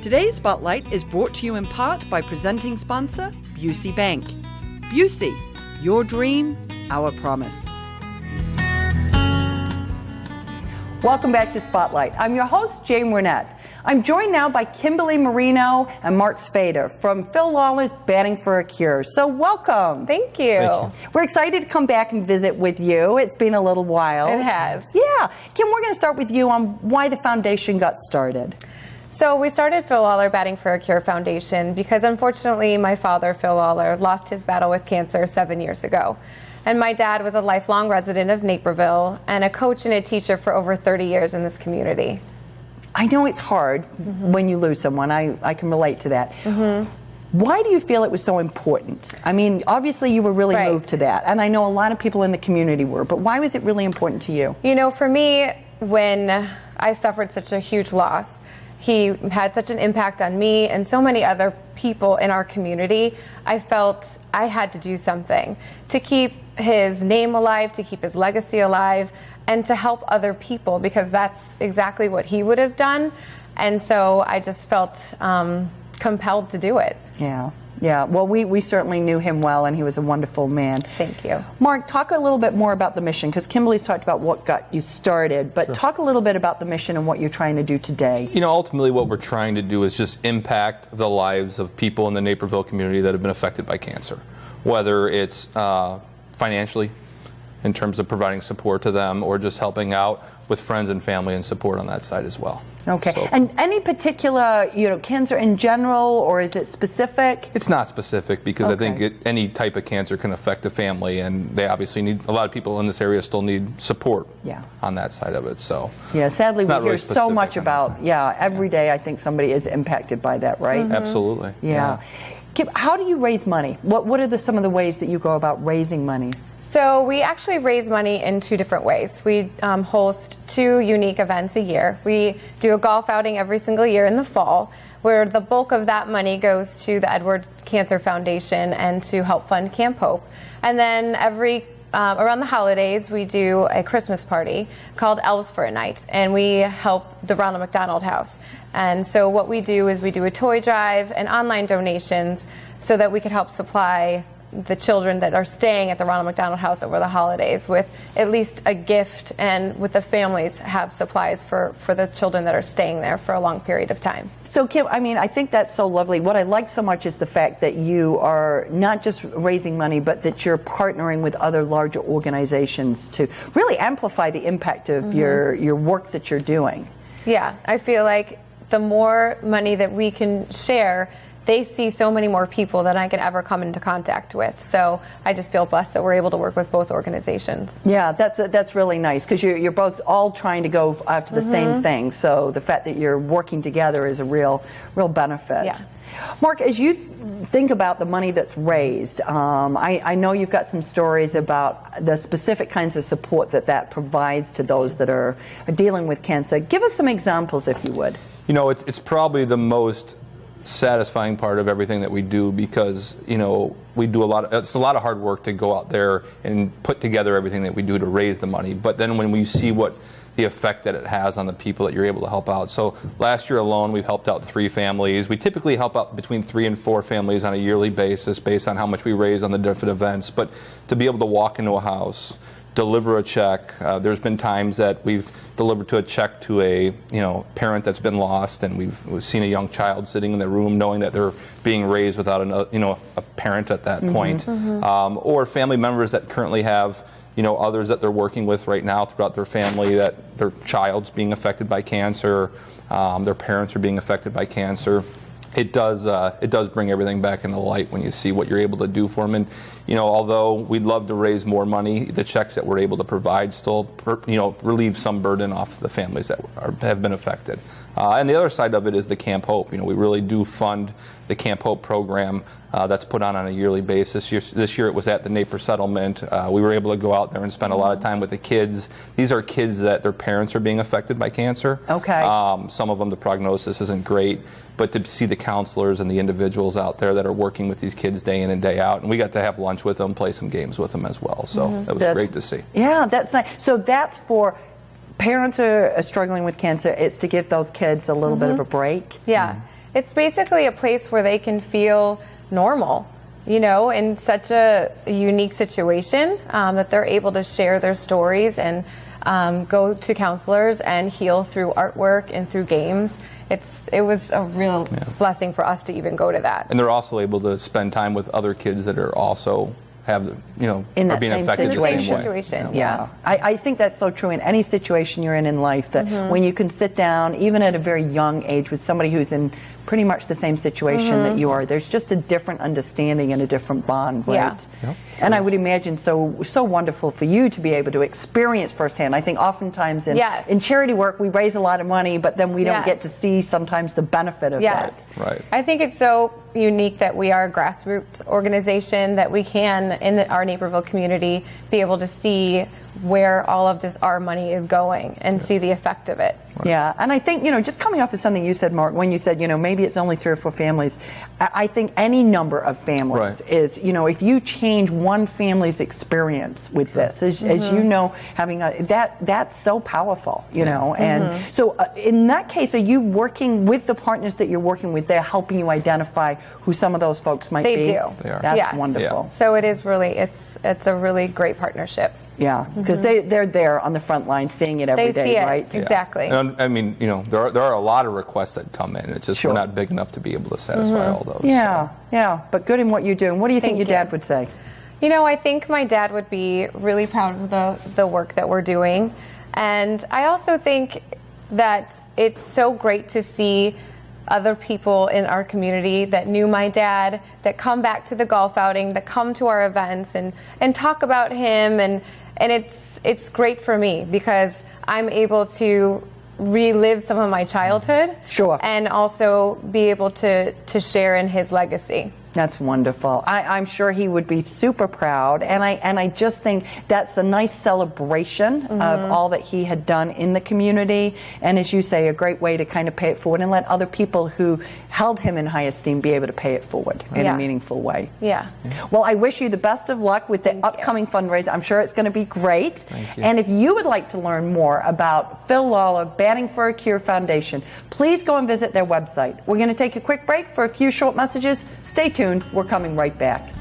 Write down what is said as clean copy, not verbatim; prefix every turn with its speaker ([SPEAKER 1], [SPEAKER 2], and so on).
[SPEAKER 1] Today's Spotlight is brought to you in part by presenting sponsor, Busey Bank. Busey, your dream, our promise. Welcome back to Spotlight. I'm your host, Jane Wernette. I'm joined now by Kimberly Marino and Mark Spader from Phil Lawler's Batting for a Cure. So welcome.
[SPEAKER 2] Thank you.
[SPEAKER 3] Thank you.
[SPEAKER 1] We're excited to come back and visit with you. It's been a little while.
[SPEAKER 2] It has.
[SPEAKER 1] Yeah. Kim, we're going to start with you on why the foundation got started.
[SPEAKER 2] So we started Phil Lawler Batting for a Cure Foundation because unfortunately my father, Phil Lawler, lost his battle with cancer 7 years ago. And my dad was a lifelong resident of Naperville and a coach and a teacher for over 30 years in this community.
[SPEAKER 1] I know it's hard when you lose someone. I can relate to that. Why do you feel it was so important? I mean, obviously you were really moved to that, and I know a lot of people in the community were, but why was it really important to you?
[SPEAKER 2] You know, for me, when I suffered such a huge loss, he had such an impact on me and so many other people in our community. I felt I had to do something to keep his name alive, to keep his legacy alive, and to help other people, because that's exactly what he would have done. And so I just felt compelled to do it.
[SPEAKER 1] Yeah. Yeah, well, we certainly knew him well, and he was a wonderful man.
[SPEAKER 2] Thank you.
[SPEAKER 1] Mark, talk a little bit more about the mission, because Kimberly's talked about what got you started, but talk a little bit about the mission and what you're trying to do today.
[SPEAKER 3] You know, ultimately what we're trying to do is just impact the lives of people in the Naperville community that have been affected by cancer, whether it's financially, in terms of providing support to them, or just helping out with friends and family and support on that side as well.
[SPEAKER 1] Okay.
[SPEAKER 3] So,
[SPEAKER 1] and any particular, cancer in general, or is it specific?
[SPEAKER 3] it's not specific, because I think any type of cancer can affect a family, and they obviously need, a lot of people in this area still need support on that side of it. So
[SPEAKER 1] yeah, sadly
[SPEAKER 3] it's
[SPEAKER 1] we
[SPEAKER 3] not
[SPEAKER 1] hear
[SPEAKER 3] really
[SPEAKER 1] so much
[SPEAKER 3] specific on
[SPEAKER 1] about,
[SPEAKER 3] that side.
[SPEAKER 1] every day I think somebody is impacted by that, right?
[SPEAKER 3] Absolutely.
[SPEAKER 1] Yeah. Kim, how do you raise money? What are some of the ways that you go about raising money?
[SPEAKER 2] So we actually raise money in two different ways. We host two unique events a year. We do a golf outing every single year in the fall, where the bulk of that money goes to the Edward Cancer Foundation and to help fund Camp Hope. And then around the holidays, we do a Christmas party called Elves for a Night, and we help the Ronald McDonald House. And so what we do is we do a toy drive and online donations so that we could help supply the children that are staying at the Ronald McDonald House over the holidays with at least a gift, and with the families have supplies for the children that are staying there for a long period of time.
[SPEAKER 1] So Kim, I mean, I think that's so lovely. What I like so much is the fact that you are not just raising money, but that you're partnering with other larger organizations to really amplify the impact of your work that you're doing.
[SPEAKER 2] Yeah, I feel like the more money that we can share, they see so many more people than I could ever come into contact with. So I just feel blessed that we're able to work with both organizations.
[SPEAKER 1] Yeah, that's really nice, because you're both all trying to go after the same thing. So the fact that you're working together is a real benefit.
[SPEAKER 2] Yeah.
[SPEAKER 1] Mark, as you think about the money that's raised, I know you've got some stories about the specific kinds of support that provides to those that are dealing with cancer. Give us some examples, if you would.
[SPEAKER 3] You know, it's probably the most satisfying part of everything that we do, because we do it's a lot of hard work to go out there and put together everything that we do to raise the money, but then when we see what the effect that it has on the people that you're able to help out. So last year alone we've helped out 3 families. We typically help out between 3 and 4 families on a yearly basis based on how much we raise on the different events, but to be able to walk into a house, deliver a check. There's been times that we've delivered a check to a parent that's been lost, and we've seen a young child sitting in the room knowing that they're being raised without a parent at that point. Or family members that currently have others that they're working with right now throughout their family, that their child's being affected by cancer, their parents are being affected by cancer. It does bring everything back into light when you see what you're able to do for them. And although we'd love to raise more money, the checks that we're able to provide still relieve some burden off the families that have been affected. And the other side of it is the Camp Hope. We really do fund the Camp Hope program that's put on a yearly basis. This year it was at the Naperville settlement. We were able to go out there and spend a lot of time with the kids. These are kids that their parents are being affected by cancer.
[SPEAKER 1] Okay.
[SPEAKER 3] Some of them, the prognosis isn't great, but to see the counselors and the individuals out there that are working with these kids day in and day out, and we got to have lunch with them, play some games with them as well. So that was great to see.
[SPEAKER 1] Yeah, that's nice. So that's for parents are struggling with cancer. It's to give those kids a little bit of a break.
[SPEAKER 2] Yeah. It's basically a place where they can feel normal, you know, in such a unique situation, that they're able to share their stories and go to counselors and heal through artwork and through games. It was a real blessing for us to even go to that.
[SPEAKER 3] And they're also able to spend time with other kids that are also
[SPEAKER 1] in that
[SPEAKER 3] are being
[SPEAKER 1] same
[SPEAKER 3] affected the same way.
[SPEAKER 2] situation. Yeah.
[SPEAKER 1] I think that's so true in any situation you're in life, that when you can sit down, even at a very young age, with somebody who's in pretty much the same situation that you are, there's just a different understanding and a different bond, right?
[SPEAKER 2] Yeah.
[SPEAKER 3] Yep,
[SPEAKER 1] and I would imagine so wonderful for you to be able to experience firsthand. I think oftentimes in charity work we raise a lot of money, but then we don't get to see sometimes the benefit of that.
[SPEAKER 3] Right.
[SPEAKER 2] I think it's so unique that we are a grassroots organization, that we can, in our Naperville community, be able to see where all of our money is going and see the effect of it.
[SPEAKER 1] Right. Yeah, and I think, just coming off of something you said, Mark, when you said, maybe it's only 3 or 4 families, I think any number of families is, if you change one family's experience with this, as you know, having that's so powerful, and so in that case, are you working with the partners that you're working with? They're helping you identify who some of those folks might be?
[SPEAKER 2] They do.
[SPEAKER 3] They are.
[SPEAKER 1] That's wonderful.
[SPEAKER 2] Yeah. So it is really, it's a really great partnership.
[SPEAKER 1] Yeah, because they're there on the front line seeing it every day,
[SPEAKER 2] see it.
[SPEAKER 1] right?
[SPEAKER 2] Exactly.
[SPEAKER 3] And I mean, there are a lot of requests that come in. It's just we're not big enough to be able to satisfy all those.
[SPEAKER 1] Yeah, yeah, but good in what you're doing. What do you think your dad would say?
[SPEAKER 2] I think my dad would be really proud of the work that we're doing. And I also think that it's so great to see other people in our community that knew my dad, that come back to the golf outing, that come to our events and talk about him, and it's great for me because I'm able to relive some of my childhood.
[SPEAKER 1] Sure.
[SPEAKER 2] And also be able to share in his legacy.
[SPEAKER 1] That's wonderful. I'm sure he would be super proud, and I just think that's a nice celebration of all that he had done in the community, and as you say, a great way to kind of pay it forward and let other people who held him in high esteem be able to pay it forward in a meaningful way.
[SPEAKER 2] Yeah.
[SPEAKER 1] Well, I wish you the best of luck with the upcoming fundraiser. I'm sure it's going to be great.
[SPEAKER 3] Thank you.
[SPEAKER 1] And if you would like to learn more about Phil Lawler Batting for a Cure Foundation, please go and visit their website. We're going to take a quick break for a few short messages. Stay tuned. We're coming right back.